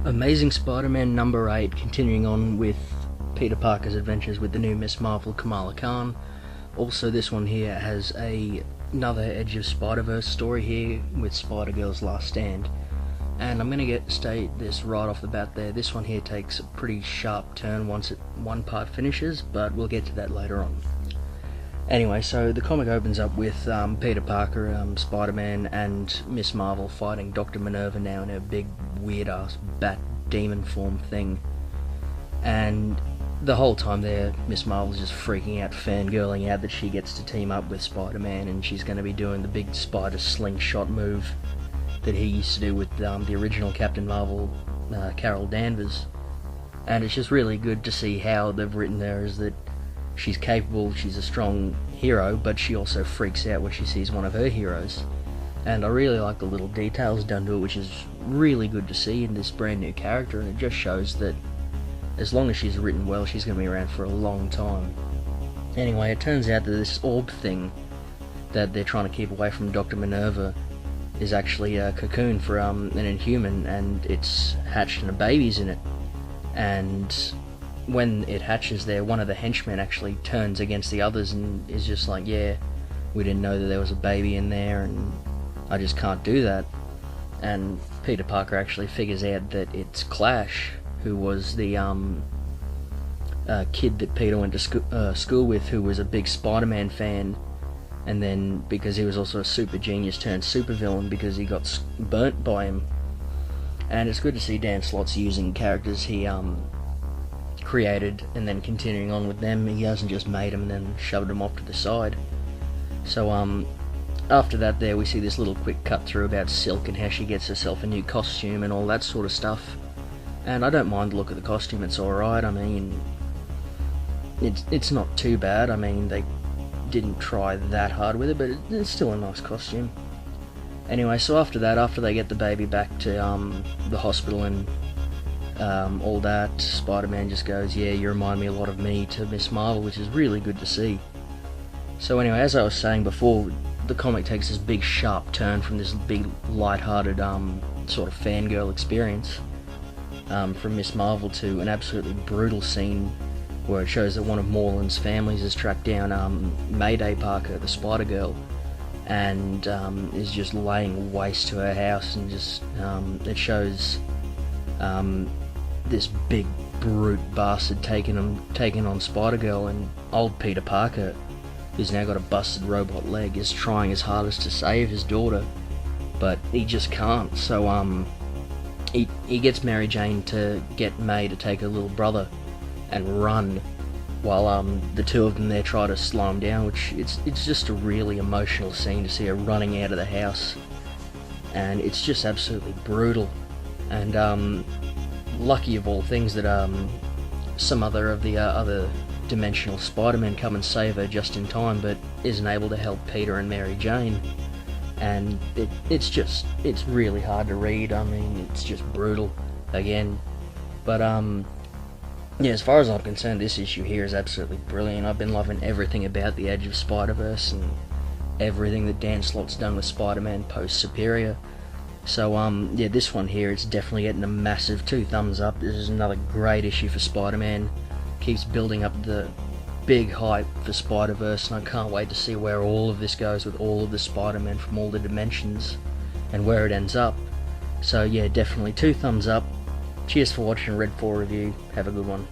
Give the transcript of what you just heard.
Amazing-Spiderman number 8, continuing on with Peter Parker's adventures with the new Miss Marvel, Kamala Khan. Also, this one here has another Edge of Spider-Verse story here with Spider-Girl's Last Stand. And I'm going to state this right off the bat there. This one here takes a pretty sharp turn once one part finishes, but we'll get to that later on. Anyway, so the comic opens up with Peter Parker, Spider-Man, and Miss Marvel fighting Dr. Minerva now in her big, weird-ass bat demon form thing. And the whole time there, Miss Marvel's just freaking out, fangirling out that she gets to team up with Spider-Man, and she's going to be doing the big spider slingshot move that he used to do with the original Captain Marvel, Carol Danvers. And it's just really good to see how they've written her as that she's capable, she's a strong hero, but she also freaks out when she sees one of her heroes. And I really like the little details done to it, which is really good to see in this brand new character, and it just shows that as long as she's written well, she's going to be around for a long time. Anyway, it turns out that this orb thing that they're trying to keep away from Dr. Minerva is actually a cocoon for an Inhuman, and it's hatched and a baby's in it. And when it hatches there, one of the henchmen actually turns against the others and is just like, yeah, we didn't know that there was a baby in there, and I just can't do that. And Peter Parker actually figures out that it's Clash, who was the kid that Peter went to school with, who was a big Spider-Man fan, and then because he was also a super genius turned supervillain because he got burnt by him. And it's good to see Dan Slott's using characters he created and then continuing on with them. He hasn't just made them and then shoved them off to the side. So after that there we see this little quick cut through about Silk and how she gets herself a new costume and all that sort of stuff. And I don't mind the look of the costume, it's alright. I mean, it's not too bad. I mean, they didn't try that hard with it, but it's still a nice costume. Anyway, so after that, after they get the baby back to the hospital and all that, Spider-Man just goes, yeah, you remind me a lot of me, to Miss Marvel, which is really good to see. So anyway, as I was saying before, the comic takes this big sharp turn from this big light-hearted sort of fangirl experience from Miss Marvel to an absolutely brutal scene where it shows that one of Morland's families has tracked down Mayday Parker, the Spider-Girl, and is just laying waste to her house, and just it shows this big brute bastard taking on Spider-Girl, and old Peter Parker, who's now got a busted robot leg, is trying his hardest to save his daughter, but he just can't. So he gets Mary Jane to get May to take her little brother and run, while the two of them there try to slow him down, which it's just a really emotional scene to see her running out of the house, and it's just absolutely brutal. And lucky of all things that some other of the other dimensional Spider-Men come and save her just in time, but isn't able to help Peter and Mary Jane. And it's really hard to read. I mean, it's just brutal again. But yeah, as far as I'm concerned, this issue here is absolutely brilliant. I've been loving everything about the Edge of Spider-Verse and everything that Dan Slott's done with Spider-Man post Superior. So yeah, this one here, it's definitely getting a massive 2 thumbs up. This is another great issue for Spider-Man. Keeps building up the big hype for Spider-Verse, and I can't wait to see where all of this goes with all of the Spider-Men from all the dimensions and where it ends up. So yeah, definitely 2 thumbs up. Cheers for watching RED4 review. Have a good one.